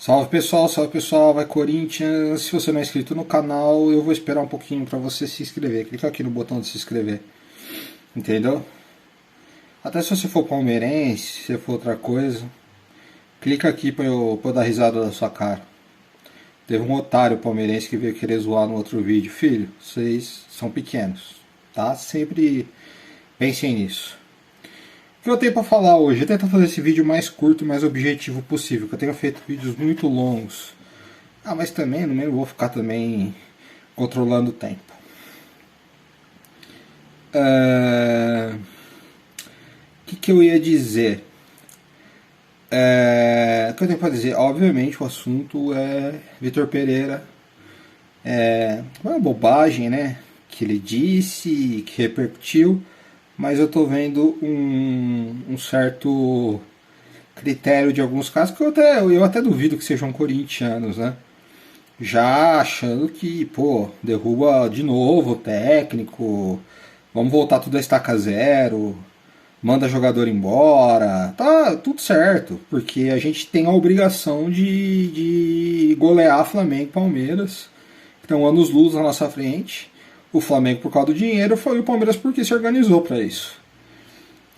Salve pessoal, vai Corinthians. Se você não é inscrito no canal, eu vou esperar um pouquinho para você se inscrever. Clica aqui no botão de se inscrever, entendeu? Até se você for palmeirense, se for outra coisa, clica aqui pra eu dar risada da sua cara. Teve um otário palmeirense que veio querer zoar no outro vídeo. Filho, vocês são pequenos, tá? Sempre pensem nisso. O que eu tenho para falar hoje? Eu tento fazer esse vídeo mais curto e mais objetivo possível, que eu tenho feito vídeos muito longos. Mas também não vou ficar também controlando o tempo. O que eu ia dizer? O que eu tenho para dizer? Obviamente o assunto é Vitor Pereira. É uma bobagem, né? Que ele disse, que repercutiu. Mas eu tô vendo um certo critério de alguns casos que eu até duvido que sejam corintianos, né? Já achando que, pô, derruba de novo o técnico, vamos voltar tudo a estaca zero, manda jogador embora, tá tudo certo, porque a gente tem a obrigação de golear Flamengo e Palmeiras, que estão anos-luz na nossa frente. O Flamengo por causa do dinheiro, foi o Palmeiras porque se organizou para isso.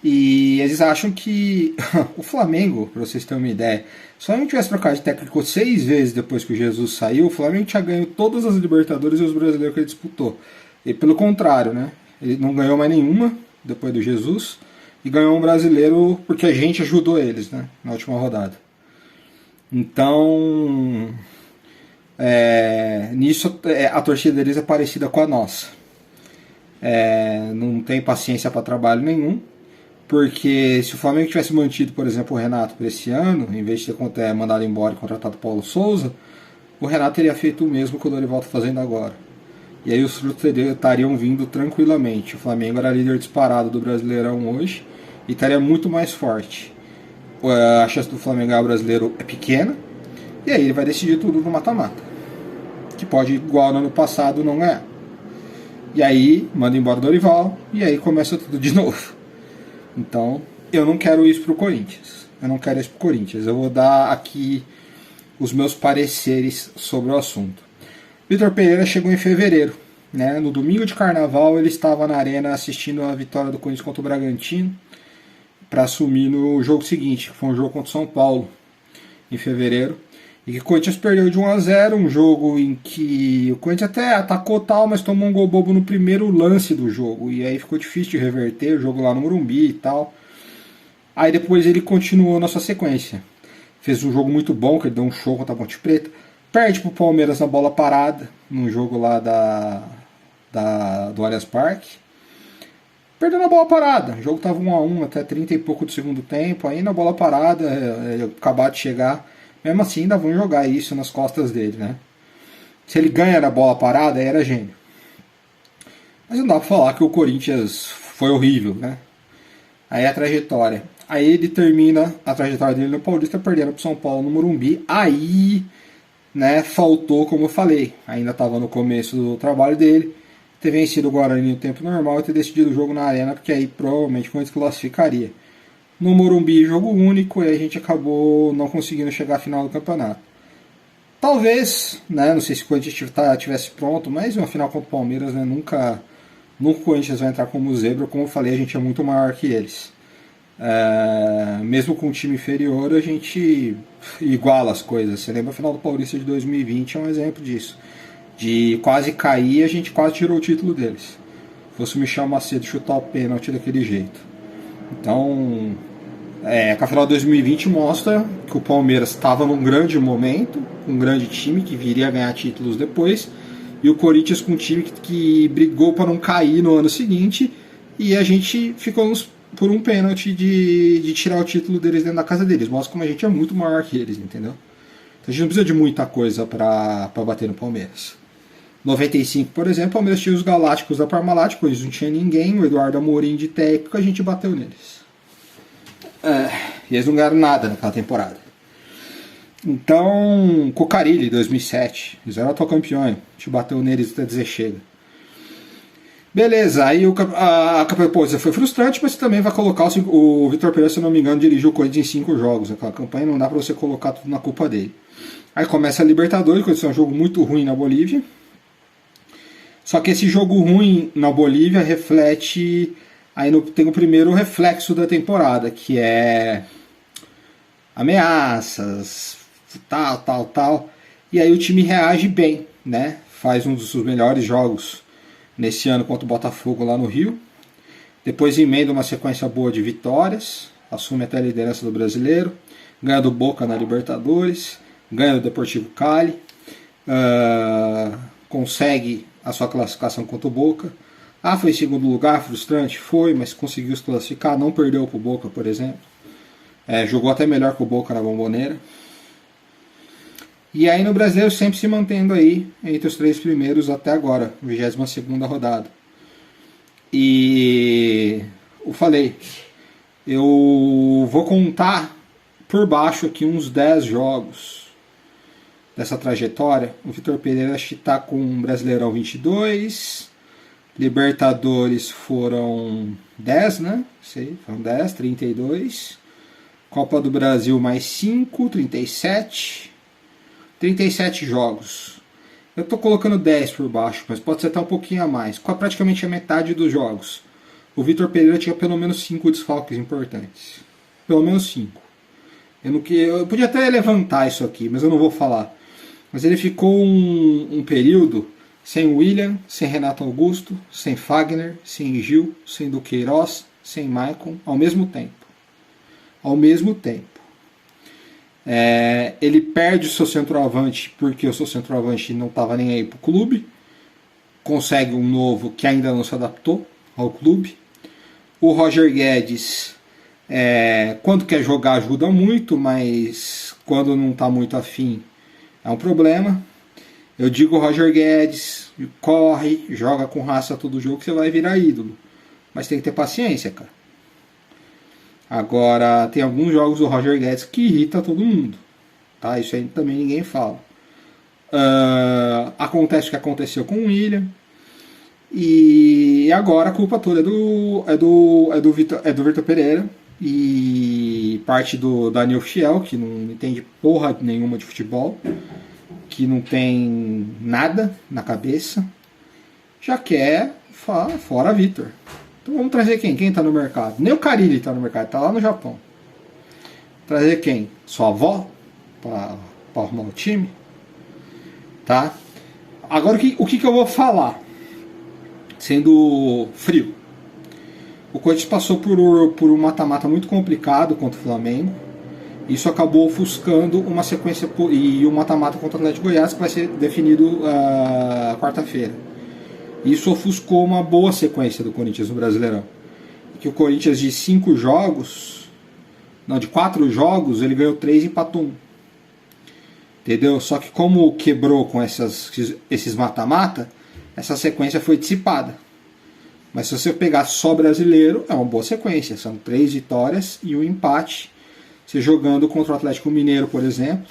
E eles acham que o Flamengo, para vocês terem uma ideia, se o Flamengo tivesse trocado de técnico 6 vezes depois que o Jesus saiu, o Flamengo tinha ganho todas as Libertadores e os brasileiros que ele disputou. E pelo contrário, né? Ele não ganhou mais nenhuma depois do Jesus e ganhou um brasileiro porque a gente ajudou eles, né? Na última rodada. Então, nisso a torcida deles é parecida com a nossa. Não tem paciência para trabalho nenhum, porque se o Flamengo tivesse mantido, por exemplo, o Renato para esse ano, em vez de ter mandado embora e contratado o Paulo Souza, o Renato teria feito o mesmo que o Dorival está fazendo agora. E aí os frutos estariam vindo tranquilamente. O Flamengo era líder disparado do Brasileirão hoje e estaria muito mais forte. A chance do Flamengo ganhar o Brasileiro é pequena, e aí ele vai decidir tudo no mata-mata, que pode, igual no ano passado, não ganhar. E aí manda embora o Dorival, e aí começa tudo de novo. Então, eu não quero isso pro Corinthians. Eu vou dar aqui os meus pareceres sobre o assunto. Vitor Pereira chegou em fevereiro, né? No domingo de carnaval ele estava na arena assistindo a vitória do Corinthians contra o Bragantino para assumir no jogo seguinte, que foi um jogo contra o São Paulo, em fevereiro. E que o Corinthians perdeu de 1-0, um jogo em que o Corinthians até atacou tal, mas tomou um gol bobo no primeiro lance do jogo. E aí ficou difícil de reverter o jogo lá no Morumbi e tal. Aí depois ele continuou na sua sequência. Fez um jogo muito bom, que ele deu um show contra a Ponte Preta. Perde pro Palmeiras na bola parada, num jogo lá do Allianz Parque. Perdeu na bola parada. O jogo tava 1-1 até 30 e pouco do segundo tempo. Aí na bola parada, acabar de chegar. Mesmo assim, ainda vão jogar isso nas costas dele, né? Se ele ganha na bola parada, aí era gênio. Mas não dá pra falar que o Corinthians foi horrível, né? Aí a trajetória. Aí ele termina a trajetória dele no Paulista perdendo pro São Paulo no Morumbi. Aí, né, faltou, como eu falei, ainda estava no começo do trabalho dele, ter vencido o Guarani no tempo normal e ter decidido o jogo na arena, porque aí provavelmente o Corinthians classificaria. No Morumbi, jogo único, e a gente acabou não conseguindo chegar à final do campeonato. Talvez, né, não sei se o Corinthians estivesse pronto, mas uma final contra o Palmeiras, né, nunca o Corinthians vai entrar como zebra. Como eu falei, a gente é muito maior que eles. Mesmo com um time inferior, a gente iguala as coisas. Você lembra a final do Paulista de 2020, é um exemplo disso. De quase cair, a gente quase tirou o título deles. Se fosse o Michel Macedo chutar o pênalti daquele jeito. Então, a final de 2020 mostra que o Palmeiras estava num grande momento, um grande time que viria a ganhar títulos depois, e o Corinthians com um time que brigou para não cair no ano seguinte, e a gente ficou por um pênalti de tirar o título deles dentro da casa deles. Mostra como a gente é muito maior que eles, entendeu? Então a gente não precisa de muita coisa para bater no Palmeiras. 95, por exemplo, o Palmeiras tinha os Galácticos da Parmalat, eles não tinha ninguém, o Eduardo Amorim de técnico, a gente bateu neles. E eles não ganharam nada naquela temporada. Então, Cocarilli, 2007, eles eram atual campeões, a gente bateu neles até dizer chega. Beleza, aí a campanha, pô, isso foi frustrante, mas você também vai colocar o Vitor Pereira, se eu não me engano, dirigiu o Corinthians em 5 jogos. Aquela campanha não dá pra você colocar tudo na culpa dele. Aí começa a Libertadores, que é um jogo muito ruim na Bolívia. Só que esse jogo ruim na Bolívia reflete. Aí tem o primeiro reflexo da temporada, que é ameaças, tal. E aí o time reage bem, né? Faz um dos melhores jogos nesse ano contra o Botafogo lá no Rio. Depois emenda uma sequência boa de vitórias, assume até a liderança do Brasileiro, ganha do Boca na Libertadores, ganha do Deportivo Cali, consegue a sua classificação contra o Boca. Ah, foi em segundo lugar, frustrante? Foi, mas conseguiu se classificar, não perdeu pro Boca, por exemplo. Jogou até melhor que o Boca na Bombonera. E aí no Brasileiro sempre se mantendo aí entre os 3 primeiros até agora, 22ª rodada. E eu falei, eu vou contar por baixo aqui uns 10 jogos dessa trajetória. O Vitor Pereira está com um Brasileirão 22, Libertadores foram 10, né? Sei, foram 10, 32. Copa do Brasil mais 5, 37. 37 jogos. Eu estou colocando 10 por baixo, mas pode ser até um pouquinho a mais. Com praticamente a metade dos jogos. O Vitor Pereira tinha pelo menos 5 desfalques importantes. Pelo menos 5. Eu podia até levantar isso aqui, mas eu não vou falar. Mas ele ficou um período sem William, sem Renato Augusto, sem Fagner, sem Gil, sem Duqueiroz, sem Maicon, ao mesmo tempo. Ao mesmo tempo. Ele perde o seu centroavante porque o seu centroavante não estava nem aí para o clube. Consegue um novo que ainda não se adaptou ao clube. O Roger Guedes, quando quer jogar, ajuda muito, mas quando não está muito afim, é um problema. Eu digo Roger Guedes, corre, joga com raça todo jogo que você vai virar ídolo. Mas tem que ter paciência, cara. Agora, tem alguns jogos do Roger Guedes que irrita todo mundo. Tá? Isso aí também ninguém fala. Acontece o que aconteceu com o William. E agora a culpa toda é do Vitor Pereira. E parte do Daniel Fiel, que não entende porra nenhuma de futebol. Que não tem nada na cabeça. Já quer fora Vitor. Então vamos trazer quem? Quem está no mercado? Nem o Carille está no mercado, está lá no Japão. Trazer quem? Sua avó? Para arrumar o time? Tá? Agora o que eu vou falar? Sendo frio. O Corinthians passou por um mata-mata muito complicado contra o Flamengo. Isso acabou ofuscando uma sequência e um mata-mata contra o Atlético Goiás que vai ser definido quarta-feira. Isso ofuscou uma boa sequência do Corinthians no Brasileirão. Que o Corinthians de 5 jogos, não, de 4 jogos, ele ganhou 3 e empatou 1. Entendeu? Só que como quebrou com esses mata-mata, essa sequência foi dissipada. Mas se você pegar só brasileiro, é uma boa sequência. São 3 vitórias e um empate. Você jogando contra o Atlético Mineiro, por exemplo,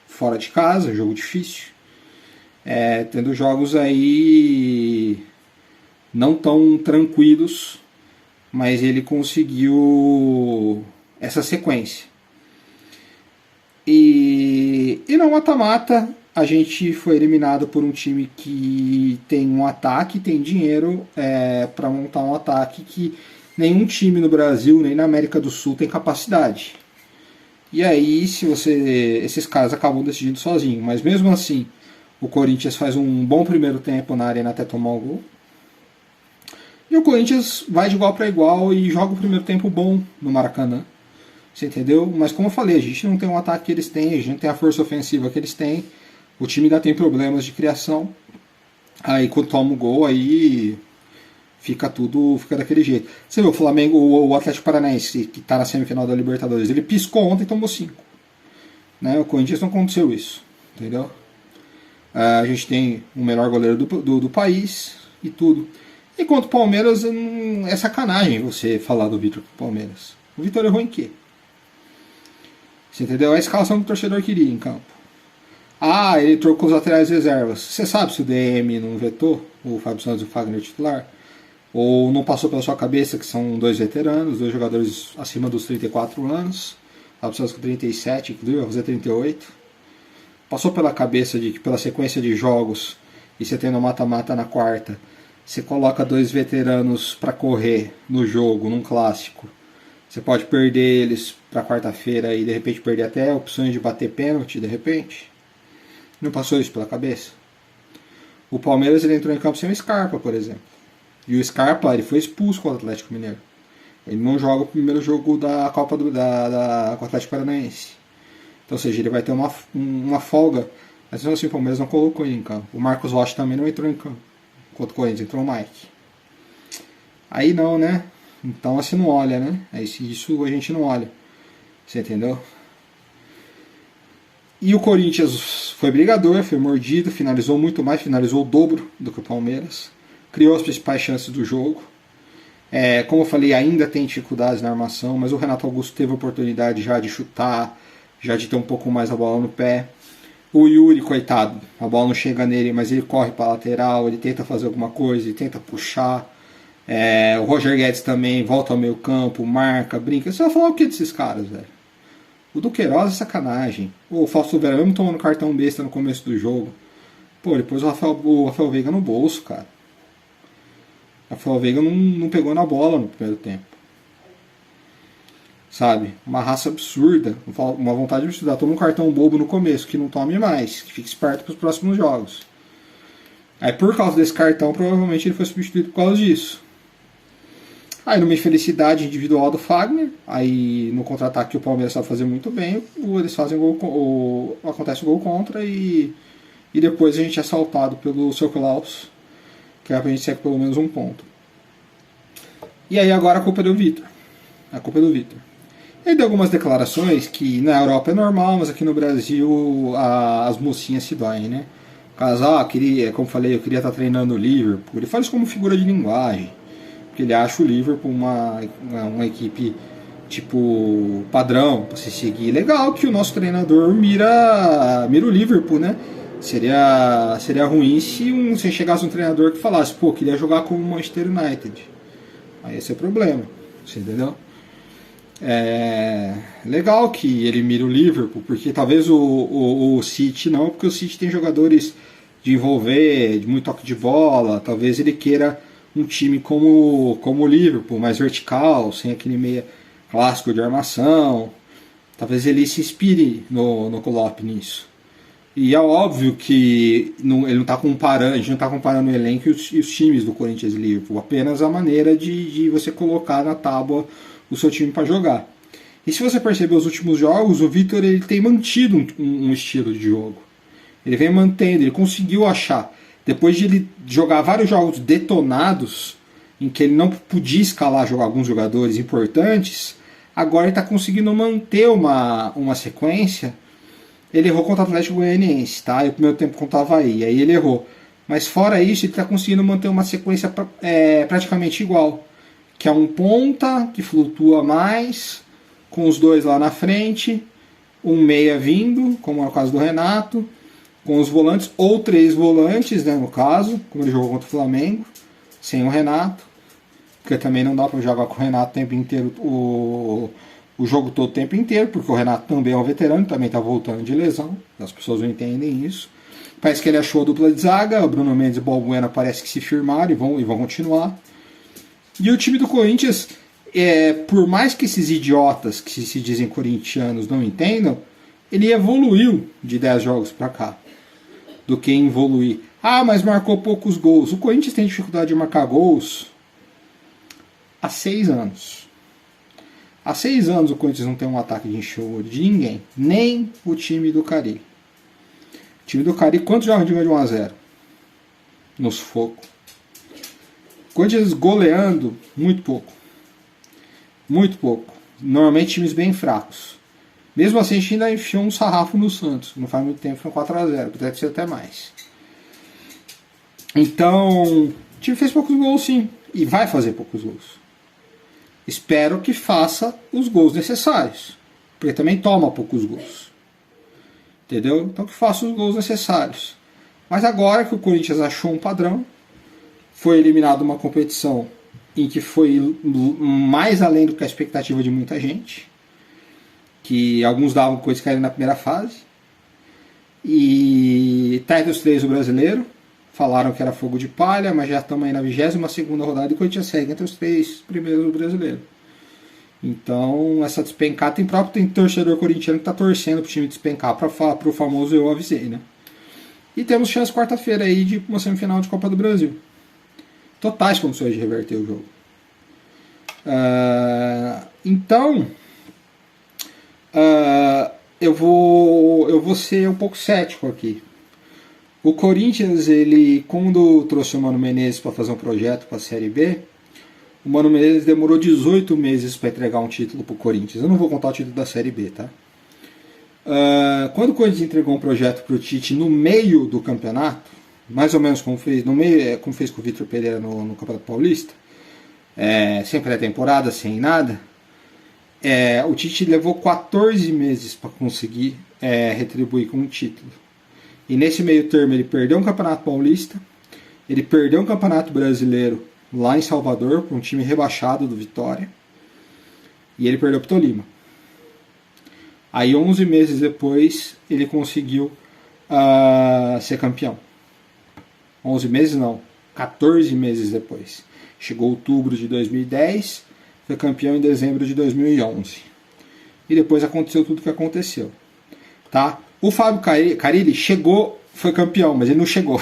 fora de casa, jogo difícil. Tendo jogos aí não tão tranquilos, mas ele conseguiu essa sequência. E no mata-mata a gente foi eliminado por um time que tem um ataque, tem dinheiro para montar um ataque que nenhum time no Brasil nem na América do Sul tem capacidade. E aí esses caras acabam decidindo sozinho, mas mesmo assim o Corinthians faz um bom primeiro tempo na arena até tomar o gol. E o Corinthians vai de igual para igual e joga o primeiro tempo bom no Maracanã. Você entendeu? Mas como eu falei, a gente não tem o ataque que eles têm, a gente não tem a força ofensiva que eles têm. O time ainda tem problemas de criação. Aí quando toma o gol, aí fica daquele jeito. Você vê o Flamengo, o Atlético Paranaense, que está na semifinal da Libertadores, ele piscou ontem e tomou 5. Né? O Corinthians não aconteceu isso. Entendeu? A gente tem o melhor goleiro do país e tudo. Enquanto o Palmeiras, é sacanagem você falar do Vitor pro Palmeiras. O Vitor errou em quê? Você entendeu? É a escalação que o torcedor queria em campo. Ele trocou os laterais reservas. Você sabe se o DM não vetou o Fábio Santos e o Fagner titular? Ou não passou pela sua cabeça que são dois veteranos, dois jogadores acima dos 34 anos, há pessoas com 37, inclusive vai fazer 38. Passou pela cabeça de que pela sequência de jogos, e você tendo mata-mata na quarta, você coloca dois veteranos para correr no jogo, num clássico. Você pode perder eles para quarta-feira e de repente perder até opções de bater pênalti, de repente. Não passou isso pela cabeça? O Palmeiras ele entrou em campo sem o Scarpa, por exemplo. E o Scarpa ele foi expulso com o Atlético Mineiro. Ele não joga o primeiro jogo da Copa com o Atlético Paranaense. Então, ou seja, ele vai ter uma folga. Mas assim, o Palmeiras não colocou ele em campo. O Marcos Rocha também não entrou em campo. Contra o Corinthians, entrou o Mike. Aí não, né? Então assim não olha, né? Isso a gente não olha. Você entendeu? E o Corinthians foi brigador, foi mordido, finalizou muito mais, finalizou o dobro do que o Palmeiras. Criou as principais chances do jogo. Como eu falei, ainda tem dificuldades na armação, mas o Renato Augusto teve a oportunidade já de chutar, já de ter um pouco mais a bola no pé. O Yuri, coitado, a bola não chega nele, mas ele corre para a lateral, ele tenta fazer alguma coisa, ele tenta puxar. O Roger Guedes também volta ao meio campo, marca, brinca. Você vai falar o que desses caras, velho? O Duqueiroz é sacanagem. O Fausto Vera mesmo tomando cartão besta no começo do jogo. Pô, ele pôs o Rafael Veiga no bolso, cara. O Rafael Veiga não pegou na bola no primeiro tempo. Sabe? Uma raça absurda. Uma vontade absurda. Toma um cartão bobo no começo, que não tome mais. Que fique esperto para os próximos jogos. Aí por causa desse cartão, provavelmente ele foi substituído por causa disso. Aí numa infelicidade individual do Fagner, aí no contra-ataque o Palmeiras sabe fazer muito bem, eles fazem acontece o gol contra e depois a gente é assaltado pelo seu Klaus, que é pra gente ser pelo menos um ponto. E aí agora a culpa é do Vitor. A culpa é do Vitor. Ele deu algumas declarações que na Europa é normal, mas aqui no Brasil as mocinhas se doem, né? Caso, como falei, eu queria estar treinando o Liverpool. Ele fala isso como figura de linguagem. Porque ele acha o Liverpool uma equipe tipo padrão para se seguir. Legal que o nosso treinador mira o Liverpool, né? Seria ruim se chegasse um treinador que falasse, pô, queria jogar com o Manchester United. Aí esse é o problema, você entendeu? Legal que ele mira o Liverpool, porque talvez o City não, porque o City tem jogadores de envolver, de muito toque de bola, talvez ele queira um time como o Liverpool, mais vertical, sem aquele meia clássico de armação. Talvez ele se inspire no Klopp nisso. E é óbvio que ele não está comparando, a gente não está comparando o elenco e os times do Corinthians e Liverpool, apenas a maneira de você colocar na tábua o seu time para jogar. E se você perceber os últimos jogos, o Vitor ele tem mantido um estilo de jogo. Ele vem mantendo, ele conseguiu achar. Depois de ele jogar vários jogos detonados, em que ele não podia escalar alguns jogadores importantes, agora ele está conseguindo manter uma sequência. Ele errou contra o Atlético Goianiense, tá? E o primeiro tempo contra o Avaí, aí ele errou. Mas fora isso, ele está conseguindo manter uma sequência praticamente igual. Que é um ponta, que flutua mais, com os dois lá na frente, um meia vindo, como é o caso do Renato, com os volantes, ou três volantes, né, no caso, como ele jogou contra o Flamengo, sem o Renato, porque também não dá para jogar com o Renato o tempo inteiro, o jogo todo o tempo inteiro, porque o Renato também é um veterano, também está voltando de lesão, as pessoas não entendem isso. Parece que ele achou a dupla de zaga, o Bruno Mendes e o Balbuena parece que se firmaram e vão continuar. E o time do Corinthians, por mais que esses idiotas que se dizem corintianos não entendam, ele evoluiu de 10 jogos para cá, do que evoluir. Mas marcou poucos gols. O Corinthians tem dificuldade de marcar gols há 6 anos. Há 6 anos o Corinthians não tem um ataque de enxergo de ninguém, nem o time do Carille. O time do Carille, quantos jogos de 1-0? No sufoco. Corinthians goleando, muito pouco. Muito pouco. Normalmente times bem fracos. Mesmo assim, a gente ainda enfiou um sarrafo no Santos. Não faz muito tempo, foi 4-0. Deve ser até mais. Então, o time fez poucos gols, sim. E vai fazer poucos gols. Espero que faça os gols necessários. Porque também toma poucos gols. Entendeu? Então que faça os gols necessários. Mas agora que o Corinthians achou um padrão, foi eliminado uma competição em que foi mais além do que a expectativa de muita gente, que alguns davam coisas que caíram na primeira fase, e tá entre os 3 o brasileiro, falaram que era fogo de palha, mas já estamos aí na 22ª rodada e o Corinthians segue entre os 3 primeiros do brasileiro. Então, essa despencada tem torcedor corintiano que está torcendo para o time despencar para o famoso eu avisei, né? E temos chance quarta-feira aí de uma semifinal de Copa do Brasil. Totais condições de reverter o jogo. Então, eu vou ser um pouco cético aqui. O Corinthians, ele, quando trouxe o Mano Menezes para fazer um projeto para a Série B, o Mano Menezes demorou 18 meses para entregar um título para o Corinthians. Eu não vou contar o título da Série B, tá? Quando o Corinthians entregou um projeto para o Tite no meio do campeonato, mais ou menos como fez com o Vitor Pereira no Campeonato Paulista, sem pré-temporada, sem nada, o Tite levou 14 meses para conseguir retribuir com um título. E nesse meio termo ele perdeu um Campeonato Paulista, ele perdeu um Campeonato Brasileiro lá em Salvador, para um time rebaixado do Vitória, e ele perdeu para o Tolima. Aí 11 meses depois ele conseguiu ser campeão. 11 meses não, 14 meses depois. Chegou outubro de 2010, foi campeão em dezembro de 2011. E depois aconteceu tudo o que aconteceu. Tá? O Fábio Carille chegou, foi campeão, mas ele não chegou.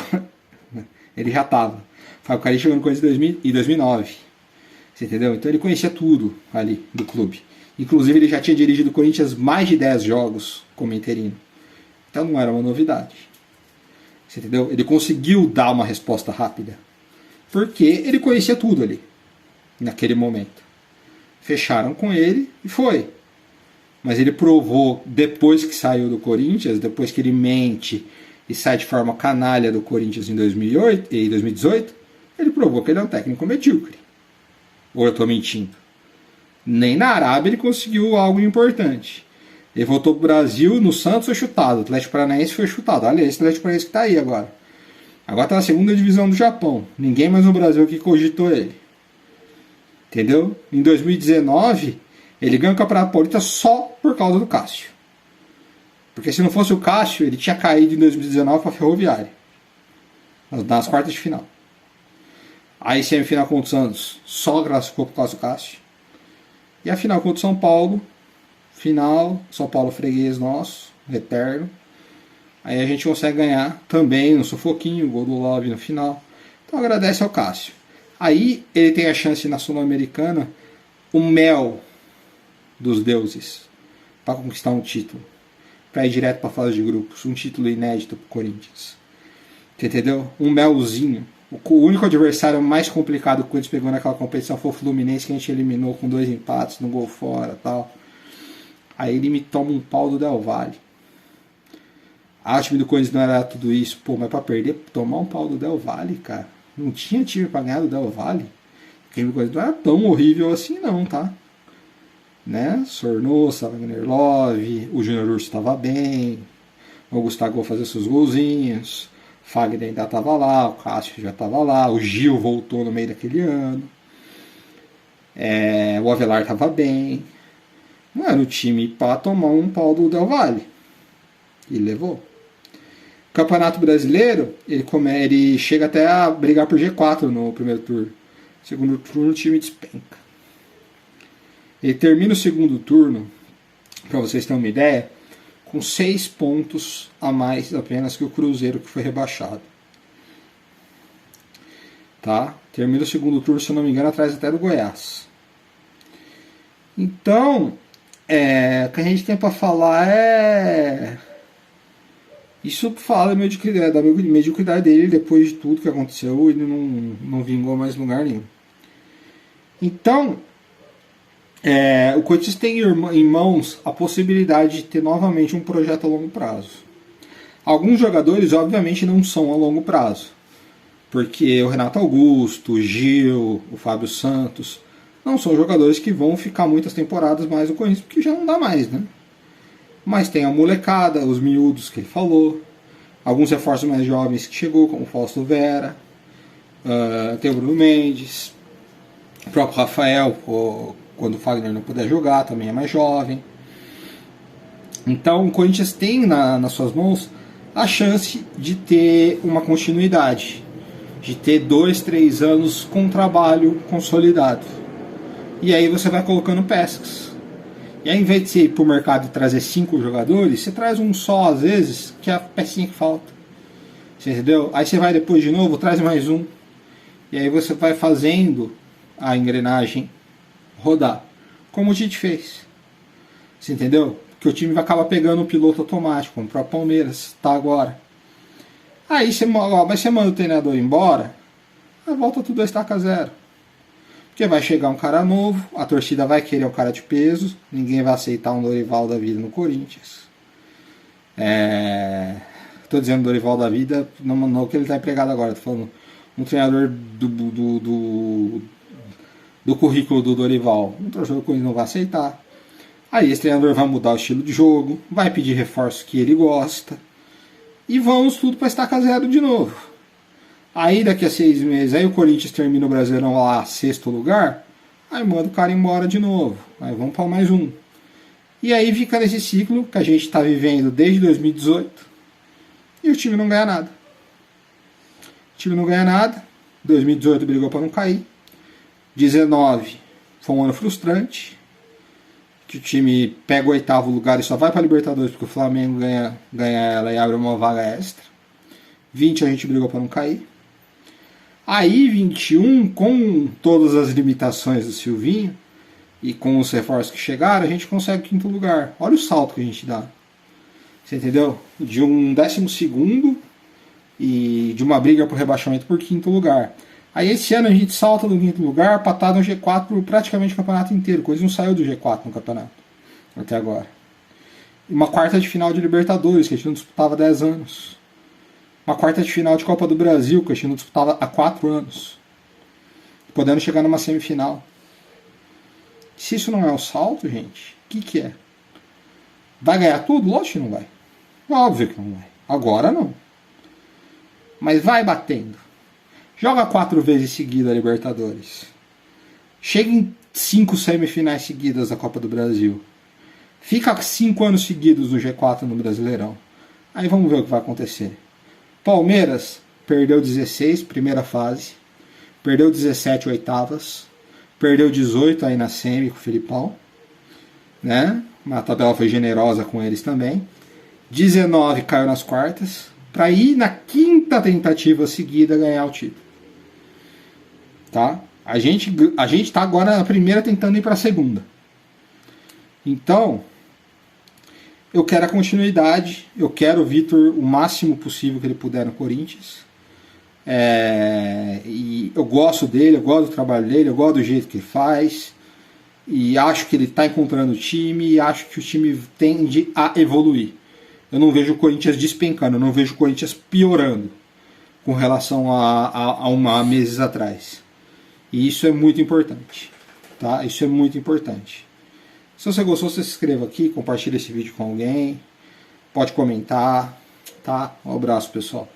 Ele já estava. O Fábio Carille chegou no Corinthians em 2009. Você entendeu? Então ele conhecia tudo ali do clube. Inclusive ele já tinha dirigido o Corinthians mais de 10 jogos como interino. Então não era uma novidade. Você entendeu? Ele conseguiu dar uma resposta rápida. Porque ele conhecia tudo ali. Naquele momento. Fecharam com ele e foi. Mas ele provou, depois que saiu do Corinthians, depois que ele mente e sai de forma canalha do Corinthians em 2008 e 2018, ele provou que ele é um técnico medíocre. Ou eu estou mentindo? Nem na Arábia ele conseguiu algo importante. Ele voltou para o Brasil, no Santos foi chutado, o Atlético Paranaense foi chutado. Olha esse Atlético Paranaense que está aí agora. Agora está na 2ª divisão do Japão. Ninguém mais no Brasil que cogitou ele. Entendeu? Em 2019, ele ganhou o Campeonato Paulista só por causa do Cássio. Porque se não fosse o Cássio, ele tinha caído em 2019 para a Ferroviária. Nas quartas de final. Aí semifinal contra o Santos, só classificou por causa do Cássio. E a final contra o São Paulo, final, São Paulo freguês nosso, eterno. Aí a gente consegue ganhar também no sufoquinho, o gol do Love no final. Então agradece ao Cássio. Aí ele tem a chance na Sul-Americana, o mel dos deuses, para conquistar um título. Para ir direto para a fase de grupos. Um título inédito para o Corinthians. Entendeu? Um melzinho. O único adversário mais complicado que o Corinthians pegou naquela competição foi o Fluminense, que a gente eliminou com 2 empates, no gol fora e tal. Aí ele me toma um pau do Del Valle. O time do Corinthians não era tudo isso. Pô, mas para perder, tomar um pau do Del Valle, cara. Não tinha time para ganhar do Del Valle. O time do Corinthians não era tão horrível assim não, tá? Né? Sornosa, Wagner Love, o Júnior Urso estava bem, o Gustavo fazia seus golzinhos, o Fagner ainda estava lá, o Cássio já estava lá, o Gil voltou no meio daquele ano, o Avelar estava bem. Não era o time para tomar um pau do Del Valle. E levou. Campeonato Brasileiro, ele chega até a brigar por G4 no primeiro turno. Segundo turno, o time despenca. Ele termina o segundo turno, para vocês terem uma ideia, com 6 pontos a mais apenas que o Cruzeiro, que foi rebaixado. Tá? Termina o segundo turno, se eu não me engano, atrás até do Goiás. Então, o que a gente tem para falar isso fala da mediocridade dele depois de tudo que aconteceu. Ele não vingou mais em lugar nenhum. Então, o Corinthians tem em mãos a possibilidade de ter novamente um projeto a longo prazo. Alguns jogadores, obviamente, não são a longo prazo. Porque o Renato Augusto, o Gil, o Fábio Santos não são jogadores que vão ficar muitas temporadas mais no Corinthians, porque já não dá mais, né? Mas tem a molecada, os miúdos que ele falou, alguns reforços mais jovens que chegou, como o Fausto Vera, tem o Bruno Mendes, O próprio Rafael, quando o Fagner não puder jogar, também é mais jovem. Então o Corinthians tem nas suas mãos a chance de ter uma continuidade, de ter 2, 3 anos com trabalho consolidado. E aí você vai colocando peças. E aí, ao invés de você ir para o mercado e trazer 5 jogadores, você traz um só às vezes, que é a pecinha que falta. Você entendeu? Aí você vai depois de novo, traz mais um. E aí você vai fazendo a engrenagem rodar. Como o Tite fez. Você entendeu? Que o time vai acabar pegando um piloto automático, como o próprio Palmeiras está agora. Aí você, mas você manda o treinador embora, aí volta tudo a estaca zero. Porque vai chegar um cara novo, a torcida vai querer um cara de peso, ninguém vai aceitar um Dorival da vida no Corinthians. Estou dizendo Dorival da vida, não que ele está empregado agora, estou falando um treinador do currículo do Dorival. Um torcedor do Corinthians não vai aceitar. Aí esse treinador vai mudar o estilo de jogo, vai pedir reforço que ele gosta. E vamos tudo para estaca zero de novo. Aí daqui a 6 meses, aí o Corinthians termina o Brasileirão lá, 6º lugar, aí manda o cara embora de novo. Aí vamos para mais um. E aí fica nesse ciclo que a gente está vivendo desde 2018 e o time não ganha nada. O time não ganha nada. 2018 brigou para não cair. 19 foi um ano frustrante, que o time pega o 8º lugar e só vai para a Libertadores porque o Flamengo ganha ela e abre uma vaga extra. 20 a gente brigou para não cair. Aí 21, com todas as limitações do Silvinho e com os reforços que chegaram, a gente consegue o 5º lugar. Olha o salto que a gente dá. Você entendeu? De um 12º e de uma briga por rebaixamento por 5º lugar. Aí esse ano a gente salta do 5º lugar para estar no G4 praticamente o campeonato inteiro. Coisa não saiu do G4 no campeonato até agora. E uma quarta de final de Libertadores, que a gente não disputava há 10 anos. Uma quarta de final de Copa do Brasil, que a gente não disputava há 4 anos. Podendo chegar numa semifinal. Se isso não é um salto, gente, o que é? Vai ganhar tudo? Lógico que não vai. Óbvio que não vai. Agora não. Mas vai batendo. Joga 4 vezes seguida a Libertadores. Chega em 5 semifinais seguidas da Copa do Brasil. Fica 5 anos seguidos no G4 no Brasileirão. Aí vamos ver o que vai acontecer. Palmeiras perdeu 16, primeira fase. Perdeu 17, oitavas. Perdeu 18 aí na semi com o Filipão. Né? A tabela foi generosa com eles também. 19 caiu nas quartas. Para ir na 5ª tentativa seguida ganhar o título. Tá? A gente tá agora na primeira tentando ir para a segunda. Então, eu quero a continuidade. Eu quero o Vitor o máximo possível que ele puder no Corinthians. E eu gosto dele, eu gosto do trabalho dele, eu gosto do jeito que ele faz. E acho que ele está encontrando o time e acho que o time tende a evoluir. Eu não vejo o Corinthians despencando, eu não vejo o Corinthians piorando com relação a meses atrás. E isso é muito importante. Tá? Isso é muito importante. Se você gostou, se inscreva aqui, compartilhe esse vídeo com alguém. Pode comentar. Tá? Um abraço, pessoal.